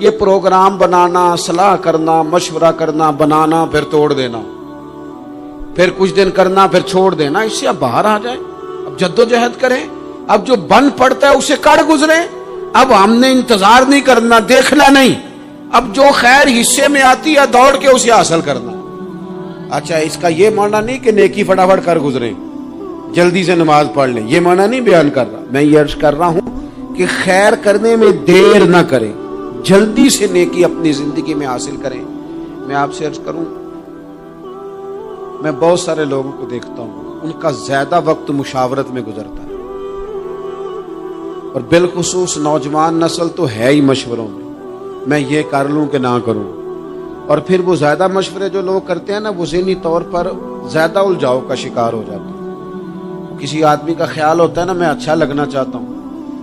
یہ پروگرام بنانا، صلاح کرنا، مشورہ کرنا، بنانا پھر توڑ دینا، پھر کچھ دن کرنا پھر چھوڑ دینا، اس سے اب باہر آ جائیں، اب جدوجہد کریں، اب جو بن پڑتا ہے اسے کر گزریں۔ اب ہم نے انتظار نہیں کرنا، دیکھنا نہیں، اب جو خیر حصے میں آتی ہے دوڑ کے اسے حاصل کرنا۔ اچھا، اس کا یہ معنی نہیں کہ نیکی فٹافٹ کر گزریں، جلدی سے نماز پڑھ لیں، یہ معنی نہیں بیان کر رہا۔ میں یہ عرض کر رہا ہوں کہ خیر کرنے میں دیر نہ کریں، جلدی سے نیکی اپنی زندگی میں حاصل کریں۔ میں آپ سے عرض کروں، میں بہت سارے لوگوں کو دیکھتا ہوں، ان کا زیادہ وقت مشاورت میں گزرتا ہے، اور بالخصوص نوجوان نسل تو ہے ہی مشوروں میں یہ کر لوں کہ نہ کروں، اور پھر وہ زیادہ مشورے جو لوگ کرتے ہیں نا، وہ ذہنی طور پر زیادہ الجھاؤ کا شکار ہو جاتے ہیں۔ کسی آدمی کا خیال ہوتا ہے نا، میں اچھا لگنا چاہتا ہوں،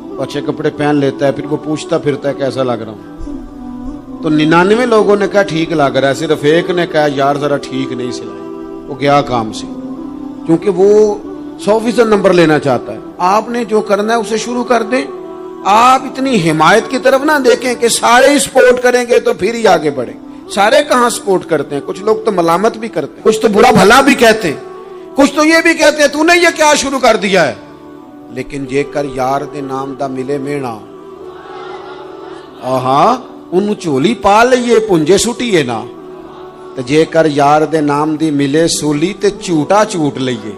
وہ اچھے کپڑے پہن لیتا ہے، پھر وہ پوچھتا پھرتا ہے کیسا لگ رہا ہوں، تو 99 لوگوں نے کہا ٹھیک لگ رہا ہے، صرف ایک نے کہا یار ذرا ٹھیک نہیں سلائی، وہ گیا کام سے، کیونکہ وہ 100% نمبر لینا چاہتا ہے۔ آپ نے جو کرنا ہے اسے شروع کر دیں، آپ اتنی حمایت کی طرف نہ دیکھیں کہ سارے سپورٹ کریں گے تو پھر ہی آگے بڑھیں۔ سارے کہاں سپورٹ کرتے ہیں، کچھ لوگ تو ملامت بھی کرتے ہیں، کچھ تو برا بھلا بھی کہتے ہیں، کچھ تو یہ بھی کہتے ہیں تو نے یہ کیا شروع کر دیا ہے۔ لیکن جے کر یار دے نام دا ملے مینا، ہاں ان چولی پا لئیے پنجے سٹیے نا، جے کر یار دے نام دی ملے سولی تے چوٹا چوٹ لئیے،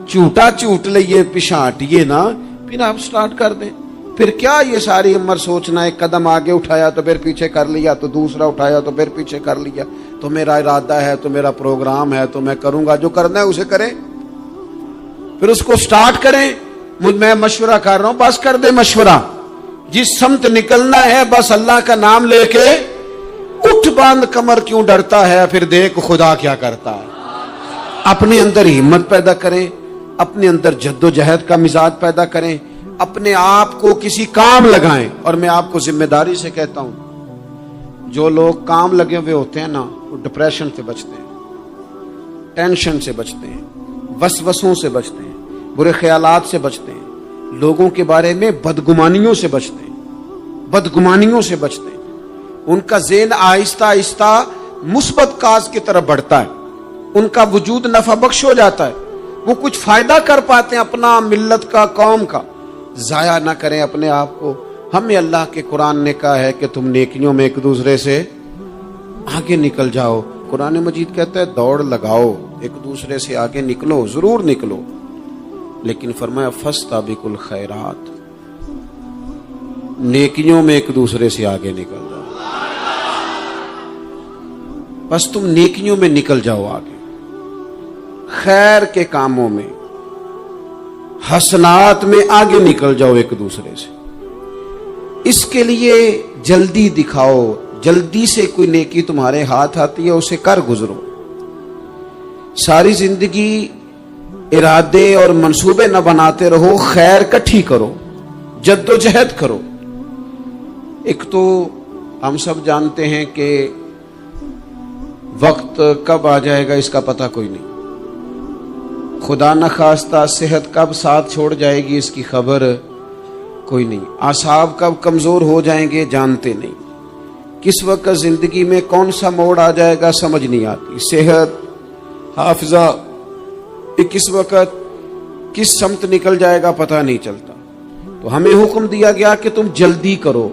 چوٹا چوٹ لئیے پچھاٹیے نا، پھر آپ سٹارٹ کر دیں۔ پھر کیا یہ ساری عمر سوچنا، ایک قدم آگے اٹھایا تو پھر پیچھے کر لیا، تو دوسرا اٹھایا تو پھر پیچھے کر لیا، تو میرا ارادہ ہے، تو میرا پروگرام ہے، تو میں کروں گا، جو کرنا ہے اسے کریں، پھر اس کو سٹارٹ کریں۔ میں مشورہ کر رہا ہوں، بس کر دے مشورہ، جس سمت نکلنا ہے بس اللہ کا نام لے کے اٹھ باندھ کمر، کیوں ڈرتا ہے، پھر دیکھ خدا کیا کرتا ہے۔ اپنے اندر ہمت پیدا کریں، اپنے اندر جد و جہد کا مزاج پیدا کریں، اپنے آپ کو کسی کام لگائیں۔ اور میں آپ کو ذمہ داری سے کہتا ہوں، جو لوگ کام لگے ہوئے ہوتے ہیں نا، وہ ڈپریشن سے بچتے ہیں، ٹینشن سے بچتے ہیں، وسوسوں سے بچتے ہیں، برے خیالات سے بچتے ہیں، لوگوں کے بارے میں بدگمانیوں سے بچتے ہیں، بدگمانیوں سے بچتے ہیں۔ ان کا ذہن آہستہ آہستہ مثبت کاز کی طرف بڑھتا ہے، ان کا وجود نفع بخش ہو جاتا ہے، وہ کچھ فائدہ کر پاتے ہیں اپنا، ملت کا، قوم کا۔ ضائع نہ کریں اپنے آپ کو۔ ہمیں اللہ کے قرآن نے کہا ہے کہ تم نیکیوں میں ایک دوسرے سے آگے نکل جاؤ۔ قرآن مجید کہتا ہے دوڑ لگاؤ، ایک دوسرے سے آگے نکلو، ضرور نکلو، لیکن فرمایا فاستبقوا الخیرات، نیکیوں میں ایک دوسرے سے آگے نکل جاؤ۔ بس تم نیکیوں میں نکل جاؤ آگے، خیر کے کاموں میں، حسنات میں آگے نکل جاؤ ایک دوسرے سے۔ اس کے لیے جلدی دکھاؤ، جلدی سے کوئی نیکی تمہارے ہاتھ آتی ہے اسے کر گزرو۔ ساری زندگی ارادے اور منصوبے نہ بناتے رہو، خیر کٹھی کرو، جد و جہد کرو۔ ایک تو ہم سب جانتے ہیں کہ وقت کب آ جائے گا اس کا پتہ کوئی نہیں، خدا نخواستہ صحت کب ساتھ چھوڑ جائے گی اس کی خبر کوئی نہیں، اعصاب کب کمزور ہو جائیں گے جانتے نہیں، کس وقت زندگی میں کون سا موڑ آ جائے گا سمجھ نہیں آتی، صحت، حافظہ کس وقت کس سمت نکل جائے گا پتہ نہیں چلتا۔ تو ہمیں حکم دیا گیا کہ تم جلدی کرو،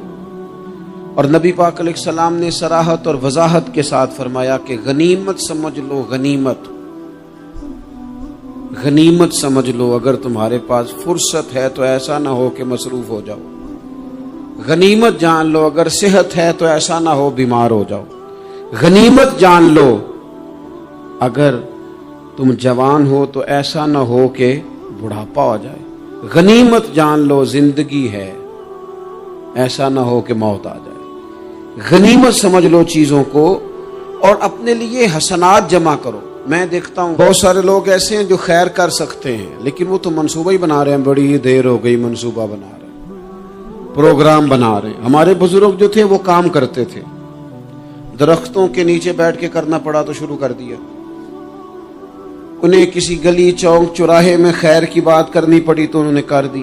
اور نبی پاک علیہ السلام نے صراحت اور وضاحت کے ساتھ فرمایا کہ غنیمت سمجھ لو، غنیمت غنیمت سمجھ لو، اگر تمہارے پاس فرصت ہے تو ایسا نہ ہو کہ مصروف ہو جاؤ، غنیمت جان لو، اگر صحت ہے تو ایسا نہ ہو بیمار ہو جاؤ، غنیمت جان لو، اگر تم جوان ہو تو ایسا نہ ہو کہ بڑھاپا ہو جائے، غنیمت جان لو زندگی ہے، ایسا نہ ہو کہ موت آ جائے، غنیمت سمجھ لو چیزوں کو، اور اپنے لیے حسنات جمع کرو۔ میں دیکھتا ہوں بہت سارے لوگ ایسے ہیں جو خیر کر سکتے ہیں لیکن وہ تو منصوبہ ہی بنا رہے ہیں، بڑی دیر ہو گئی منصوبہ بنا رہے ہیں، پروگرام بنا رہے ہیں۔ ہمارے بزرگ جو تھے وہ کام کرتے تھے، درختوں کے نیچے بیٹھ کے کرنا پڑا تو شروع کر دیا، انہیں کسی گلی چوک چوراہے میں خیر کی بات کرنی پڑی تو انہوں نے کر دی،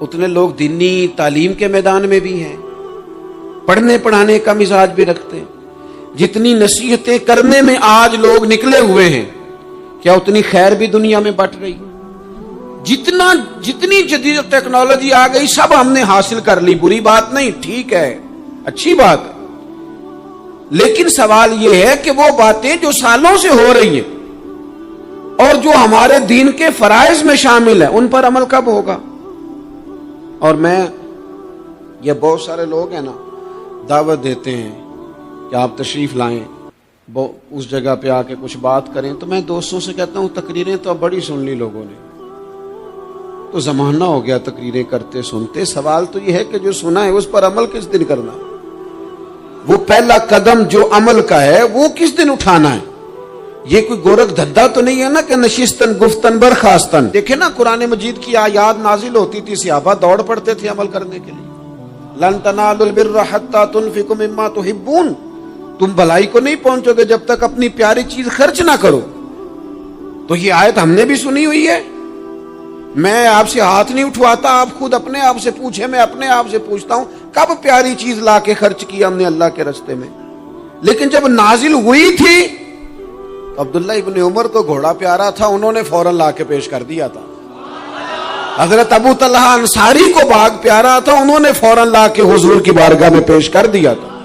اتنے لوگ دینی تعلیم کے میدان میں بھی ہیں، پڑھنے پڑھانے کا مزاج بھی رکھتے ہیں۔ جتنی نصیحتیں کرنے میں آج لوگ نکلے ہوئے ہیں، کیا اتنی خیر بھی دنیا میں بٹ رہی؟ جتنی جدید ٹیکنالوجی آ گئی سب ہم نے حاصل کر لی، بری بات نہیں، ٹھیک ہے، اچھی بات ہے، لیکن سوال یہ ہے کہ وہ باتیں جو سالوں سے ہو رہی ہیں اور جو ہمارے دین کے فرائض میں شامل ہیں ان پر عمل کب ہوگا؟ اور یہ بہت سارے لوگ ہیں نا، دعوت دیتے ہیں کہ آپ تشریف لائیں، اس جگہ پہ آ کے کچھ بات کریں، تو میں دوستوں سے کہتا ہوں تقریریں تو اب بڑی سن لی لوگوں نے، تو زمانہ ہو گیا تقریریں کرتے سنتے، سوال تو یہ ہے کہ جو سنا ہے اس پر عمل کس دن کرنا ہے؟ وہ پہلا قدم جو عمل کا ہے وہ کس دن اٹھانا ہے؟ یہ کوئی گورکھ دھندا تو نہیں ہے نا کہ نشستن گفتن برخاستن۔ دیکھیں نا قرآن مجید کی آیات نازل ہوتی تھی، صحابہ دوڑ پڑتے تھے عمل کرنے کے لیے۔ لن تنالوا البر حتى تنفقوا مما تحبون، تم بھلائی کو نہیں پہنچو گے جب تک اپنی پیاری چیز خرچ نہ کرو۔ تو یہ آیت ہم نے بھی سنی ہوئی ہے، میں آپ سے ہاتھ نہیں اٹھواتا، آپ خود اپنے آپ سے پوچھیں، میں اپنے آپ سے پوچھتا ہوں کب پیاری چیز لا کے خرچ کی ہم نے اللہ کے راستے میں؟ لیکن جب نازل ہوئی تھی عبداللہ ابن عمر کو گھوڑا پیارا تھا، انہوں نے فوراً لا کے پیش کر دیا تھا۔ حضرت ابو طلحہ انصاری کو باغ پیارا تھا، انہوں نے فوراً لا کے حضور کی بارگاہ میں پیش کر دیا تھا۔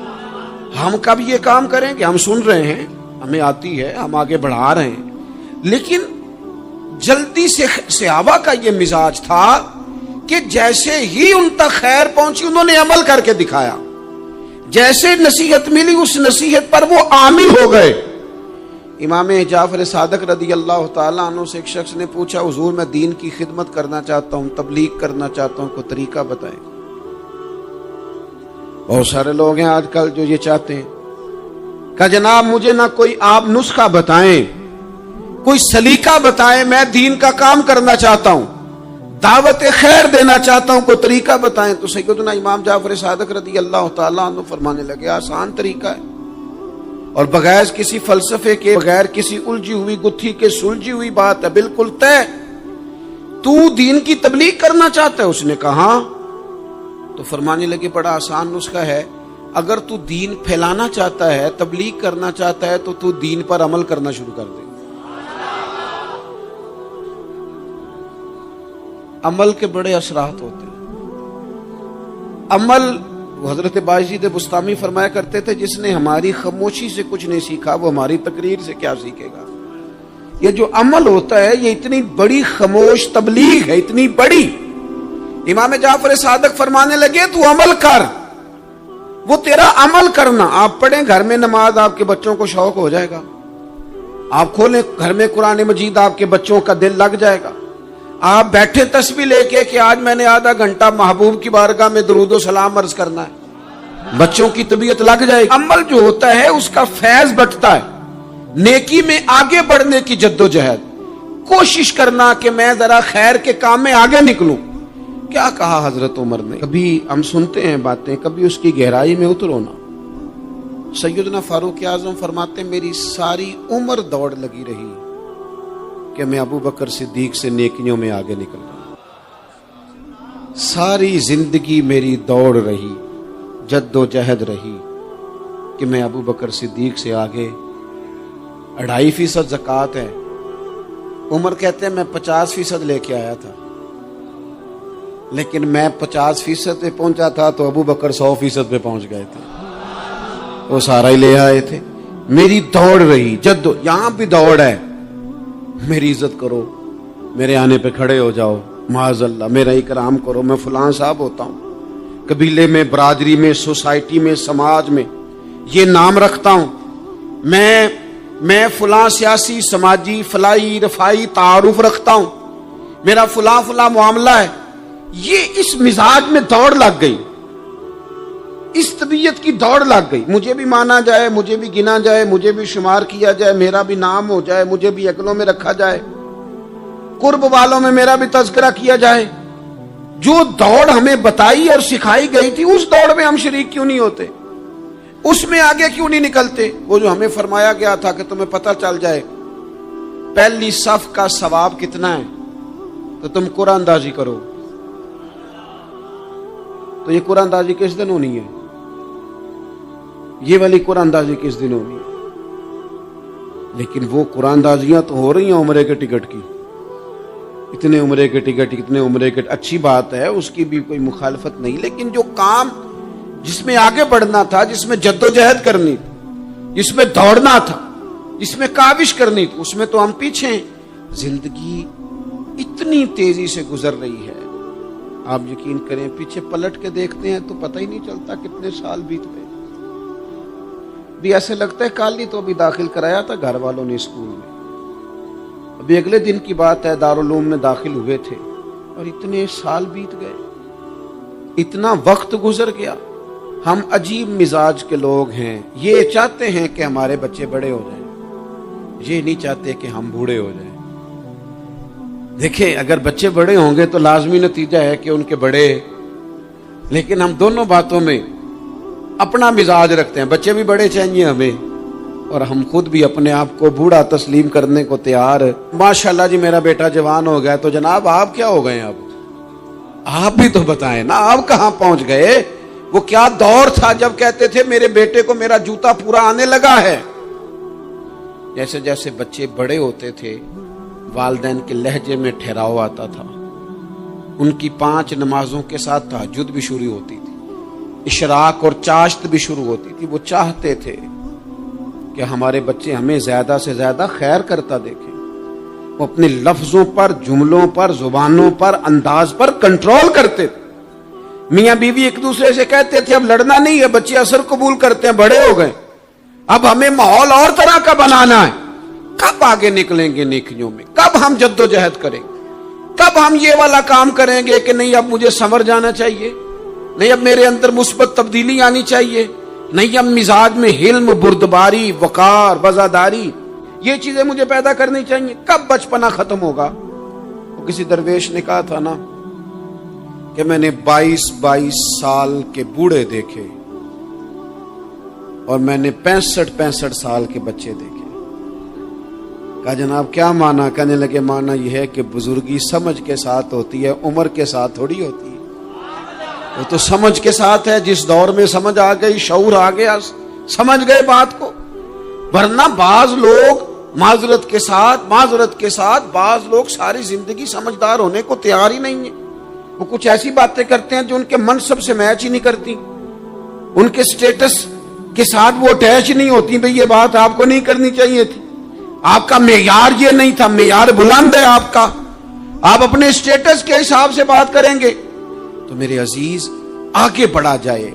ہم کب یہ کام کریں کہ ہم سن رہے ہیں، ہمیں آتی ہے، ہم آگے بڑھا رہے ہیں، لیکن جلدی سے صحابہ کا یہ مزاج تھا کہ جیسے ہی ان تک خیر پہنچی انہوں نے عمل کر کے دکھایا، جیسے نصیحت ملی اس نصیحت پر وہ عامل ہو گئے۔ امام جعفر صادق رضی اللہ تعالیٰ عنہ سے ایک شخص نے پوچھا، حضور میں دین کی خدمت کرنا چاہتا ہوں، تبلیغ کرنا چاہتا ہوں، کوئی طریقہ بتائیں۔ بہت سارے لوگ ہیں آج کل جو یہ چاہتے ہیں کہ جناب مجھے نہ کوئی آپ نسخہ بتائیں، کوئی سلیقہ بتائیں، میں دین کا کام کرنا چاہتا ہوں، دعوت خیر دینا چاہتا ہوں، کوئی طریقہ بتائیں۔ تو سیدنا امام جعفر صادق رضی اللہ تعالیٰ عنہ فرمانے لگے، آسان طریقہ ہے، اور بغیر کسی فلسفے کے، بغیر کسی الجھی ہوئی گتھی کے سلجھی ہوئی بات ہے، بالکل طے۔ تو دین کی تبلیغ کرنا چاہتا ہے؟ اس نے کہا، تو فرمانے لگے بڑا آسان نسخہ ہے، اگر تو دین پھیلانا چاہتا ہے، تبلیغ کرنا چاہتا ہے، تو دین پر عمل کرنا شروع کر دے۔ عمل کے بڑے اثرات ہوتے ہیں۔ عمل، حضرت باجید بستامی فرمایا کرتے تھے، جس نے ہماری خاموشی سے کچھ نہیں سیکھا وہ ہماری تقریر سے کیا سیکھے گا۔ یہ جو عمل ہوتا ہے یہ اتنی بڑی خاموش تبلیغ ہے، اتنی بڑی۔ امام جعفر صادق فرمانے لگے تو عمل کر، وہ تیرا عمل کرنا۔ آپ پڑھیں گھر میں نماز، آپ کے بچوں کو شوق ہو جائے گا، آپ کھولیں گھر میں قرآن مجید، آپ کے بچوں کا دل لگ جائے گا۔ آپ بیٹھے تسبیح لے کے کہ آج میں نے آدھا گھنٹہ محبوب کی بارگاہ میں درود و سلام عرض کرنا ہے، بچوں کی طبیعت لگ جائے گی۔ عمل جو ہوتا ہے اس کا فیض بٹتا ہے، نیکی میں آگے بڑھنے کی جدوجہد، کوشش کرنا کہ میں ذرا خیر کے کام میں آگے نکلوں۔ کیا کہا حضرت عمر نے؟ کبھی ہم سنتے ہیں باتیں، کبھی اس کی گہرائی میں اترو نا۔ سیدنا فاروق اعظم فرماتے ہیں میری ساری عمر دوڑ لگی رہی کہ میں ابو بکر صدیق سے نیکیوں میں آگے نکل رہا، ساری زندگی میری دوڑ رہی، جد و جہد رہی کہ میں ابو بکر صدیق سے آگے۔ 2.5% زکوٰۃ ہے، عمر کہتے ہیں میں 50% لے کے آیا تھا، لیکن میں 50% پہ پہنچا تھا تو ابو بکر 100% پہ پہنچ گئے تھے، وہ سارا ہی لے آئے تھے۔ میری دوڑ رہی، یہاں بھی دوڑ ہے، میری عزت کرو، میرے آنے پہ کھڑے ہو جاؤ، معاذ اللہ میرا اکرام کرو، میں فلاں صاحب ہوتا ہوں، قبیلے میں، برادری میں، سوسائٹی میں، سماج میں یہ نام رکھتا ہوں، میں فلاں سیاسی، سماجی، فلاحی، رفائی تعارف رکھتا ہوں، میرا فلاں معاملہ ہے۔ یہ اس مزاج میں دوڑ لگ گئی، اس طبیعت کی دوڑ لگ گئی، مجھے بھی مانا جائے، مجھے بھی گنا جائے، مجھے بھی شمار کیا جائے، میرا بھی نام ہو جائے، مجھے بھی اگلوں میں رکھا جائے، قرب والوں میں میرا بھی تذکرہ کیا جائے۔ جو دوڑ ہمیں بتائی اور سکھائی گئی تھی اس دوڑ میں ہم شریک کیوں نہیں ہوتے؟ اس میں آگے کیوں نہیں نکلتے؟ وہ جو ہمیں فرمایا گیا تھا کہ تمہیں پتہ چل جائے پہلی صف کا ثواب کتنا ہے تو تم قرآن اندازی کرو، تو یہ قرآن اندازی کس دن ہونی ہے؟ یہ والی قرآن اندازی کس دن ہونی ہے؟ لیکن وہ قرآن اندازیاں تو ہو رہی ہیں عمرے کے ٹکٹ کی، اتنے عمرے کے ٹکٹ، اتنے عمرے کے، اچھی بات ہے، اس کی بھی کوئی مخالفت نہیں، لیکن جو کام جس میں آگے بڑھنا تھا، جس میں جدوجہد کرنی تھی، جس میں دوڑنا تھا، جس میں کاوش کرنی تھی، اس میں تو ہم پیچھے ہیں۔ زندگی اتنی تیزی سے گزر رہی ہے، آپ یقین کریں پیچھے پلٹ کے دیکھتے ہیں تو پتہ ہی نہیں چلتا کتنے سال بیت گئے۔ بھی ایسے لگتا ہے کل ہی تو ابھی داخل کرایا تھا گھر والوں نے اسکول میں، ابھی اگلے دن کی بات ہے دارالعلوم میں داخل ہوئے تھے اور اتنے سال بیت گئے، اتنا وقت گزر گیا۔ ہم عجیب مزاج کے لوگ ہیں، یہ چاہتے ہیں کہ ہمارے بچے بڑے ہو جائیں، یہ نہیں چاہتے کہ ہم بوڑھے ہو جائیں۔ دیکھیں اگر بچے بڑے ہوں گے تو لازمی نتیجہ ہے کہ ان کے بڑے، لیکن ہم دونوں باتوں میں اپنا مزاج رکھتے ہیں، بچے بھی بڑے چاہیے ہمیں اور ہم خود بھی اپنے آپ کو بوڑھا تسلیم کرنے کو تیار۔ ماشاءاللہ جی میرا بیٹا جوان ہو گیا، تو جناب آپ کیا ہو گئے؟ اب آپ بھی تو بتائیں نا، آپ کہاں پہنچ گئے؟ وہ کیا دور تھا جب کہتے تھے میرے بیٹے کو میرا جوتا پورا آنے لگا ہے۔ جیسے جیسے بچے بڑے ہوتے تھے والدین کے لہجے میں ٹھہراؤ آتا تھا، ان کی 5 نمازوں کے ساتھ تہجد بھی شروع ہوتی تھی، اشراق اور چاشت بھی شروع ہوتی تھی۔ وہ چاہتے تھے کہ ہمارے بچے ہمیں زیادہ سے زیادہ خیر کرتا دیکھیں، وہ اپنے لفظوں پر، جملوں پر، زبانوں پر، انداز پر کنٹرول کرتے تھے۔ میاں بیوی ایک دوسرے سے کہتے تھے اب لڑنا نہیں ہے، بچے اثر قبول کرتے ہیں، بڑے ہو گئے، اب ہمیں ماحول اور طرح کا بنانا ہے۔ کب آگے نکلیں گے نیکیوں میں؟ کب ہم جد و جہد کریں گے؟ کب ہم یہ والا کام کریں گے کہ نہیں اب مجھے سنور جانا چاہیے، نہیں اب میرے اندر مثبت تبدیلی آنی چاہیے، نہیں اب مزاج میں حلم، بردباری، وقار، وفاداری، یہ چیزیں مجھے پیدا کرنی چاہیے؟ کب بچپنا ختم ہوگا؟ وہ کسی درویش نے کہا تھا نا کہ میں نے 22 سال کے بوڑھے دیکھے اور میں نے 65 سال کے بچے دیکھے۔ کہا جناب کیا مانا؟ کہنے لگے مانا یہ ہے کہ بزرگی سمجھ کے ساتھ ہوتی ہے، عمر کے ساتھ تھوڑی ہوتی ہے۔ وہ تو سمجھ کے ساتھ ہے، جس دور میں سمجھ آ گئی، شعور آ گیا، سمجھ گئے بات کو۔ ورنہ بعض لوگ معذرت کے ساتھ بعض لوگ ساری زندگی سمجھدار ہونے کو تیار ہی نہیں ہیں۔ وہ کچھ ایسی باتیں کرتے ہیں جو ان کے منصب سے میچ ہی نہیں کرتی، ان کے سٹیٹس کے ساتھ وہ اٹیچ نہیں ہوتی۔ بھئی یہ بات آپ کو نہیں کرنی چاہیے تھی، آپ کا معیار یہ نہیں تھا، معیار بلند ہے آپ کا، آپ اپنے سٹیٹس کے حساب سے بات کریں گے۔ تو میرے عزیز آگے بڑھا جائے۔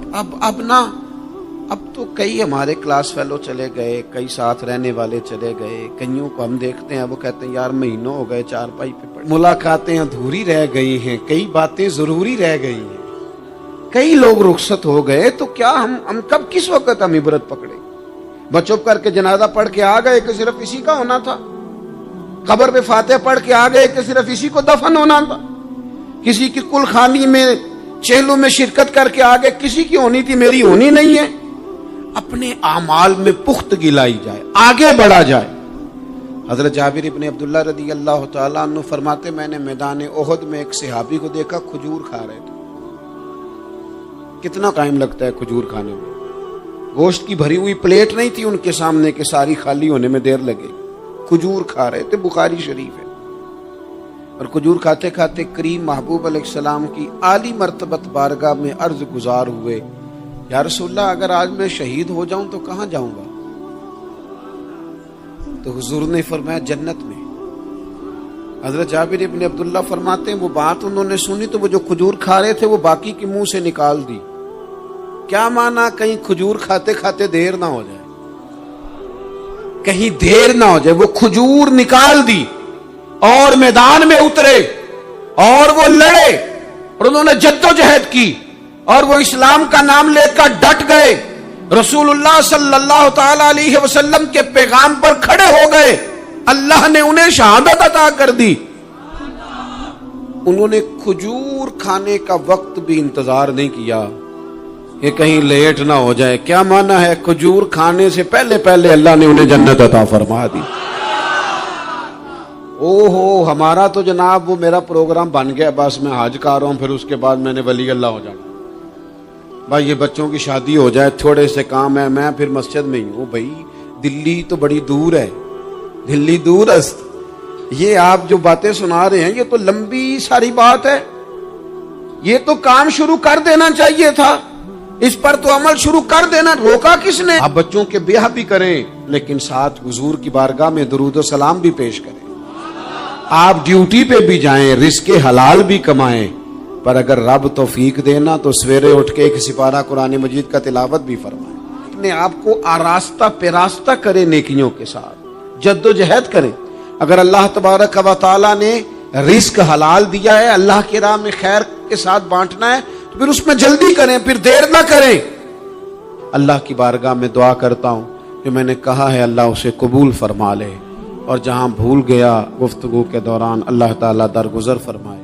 اب تو کئی ہمارے کلاس فیلو چلے گئے، کئی ساتھ رہنے والے چلے گئے، کئیوں کو ہم دیکھتے ہیں وہ کہتے ہیں یار مہینوں ہو گئے چارپائی پہ پڑے، ملاقاتیں ادھوری رہ گئی ہیں، کئی باتیں ضروری رہ گئی ہیں، کئی لوگ رخصت ہو گئے، تو کیا ہم کب کس وقت ہم عبرت پکڑے؟ بس چپ کر کے جنازہ پڑھ کے آ گئے کہ صرف اسی کا ہونا تھا، قبر پہ فاتحہ پڑھ کے آ گئے کہ صرف اسی کو دفن ہونا تھا، کسی کی کل خانی میں چہلوں میں شرکت کر کے آ گئے، کسی کی ہونی تھی میری ہونی نہیں ہے۔ اپنے اعمال میں پختگی لائی جائے، آگے بڑھا جائے۔ حضرت جابر ابن عبداللہ رضی اللہ تعالیٰ عنہ فرماتے میں نے میدان احد میں ایک صحابی کو دیکھا کھجور کھا رہے تھے۔ کتنا ٹائم لگتا ہے کھجور کھانے میں؟ گوشت کی بھری ہوئی پلیٹ نہیں تھی ان کے سامنے کہ ساری خالی ہونے میں دیر لگے، کھجور کھا رہے تھے، بخاری شریف ہے۔ اور کھجور کھاتے کھاتے کریم محبوب علیہ السلام کی عالی مرتبت بارگاہ میں عرض گزار ہوئے یا رسول اللہ اگر آج میں شہید ہو جاؤں تو کہاں جاؤں گا؟ تو حضور نے فرمایا جنت میں۔ حضرت جابر ابن عبداللہ فرماتے ہیں وہ بات انہوں نے سنی تو وہ جو کھجور کھا رہے تھے وہ باقی کے منہ سے نکال دی۔ کیا مانا؟ کہیں کھجور کھاتے کھاتے دیر نہ ہو جائے، کہیں دیر نہ ہو جائے۔ وہ کھجور نکال دی اور میدان میں اترے اور وہ لڑے اور انہوں نے جدوجہد کی اور وہ اسلام کا نام لے کر ڈٹ گئے، رسول اللہ صلی اللہ تعالی علیہ وسلم کے پیغام پر کھڑے ہو گئے، اللہ نے انہیں شہادت عطا کر دی۔ انہوں نے کھجور کھانے کا وقت بھی انتظار نہیں کیا کہ کہیں لیٹ نہ ہو جائے۔ کیا مانا ہے؟ کھجور کھانے سے پہلے پہلے اللہ نے انہیں جنت عطا فرما دی۔ ہمارا تو جناب وہ میرا پروگرام بن گیا، بس میں حج کر رہا ہوں، پھر اس کے بعد میں نے ولی اللہ ہو جانا۔ بھائی یہ بچوں کی شادی ہو جائے، تھوڑے سے کام ہے، میں پھر مسجد میں ہی ہوں۔ بھائی دلی تو بڑی دور ہے، دلی دور است، یہ آپ جو باتیں سنا رہے ہیں یہ تو لمبی ساری بات ہے، یہ تو کام شروع کر دینا چاہیے تھا، اس پر تو عمل شروع کر دینا، روکا کس نے؟ آپ بچوں کے بیاہ بھی کریں لیکن ساتھ حضور کی بارگاہ میں درود و سلام بھی پیش کریں، آپ ڈیوٹی پہ بھی جائیں، رزق حلال بھی کمائیں، پر اگر رب توفیق دینا تو سویرے اٹھ کے ایک سپارہ قرآن مجید کا تلاوت بھی فرمائیں، اپنے آپ کو آراستہ پیراستہ کریں، نیکیوں کے ساتھ جد و جہد کریں۔ اگر اللہ تبارک و تعالیٰ نے رزق حلال دیا ہے، اللہ کی راہ میں خیر کے ساتھ بانٹنا ہے، تو پھر اس میں جلدی کریں، پھر دیر نہ کریں۔ اللہ کی بارگاہ میں دعا کرتا ہوں کہ میں نے کہا ہے اللہ اسے قبول فرما لے، اور جہاں بھول گیا گفتگو کے دوران اللہ تعالیٰ درگزر فرمائے۔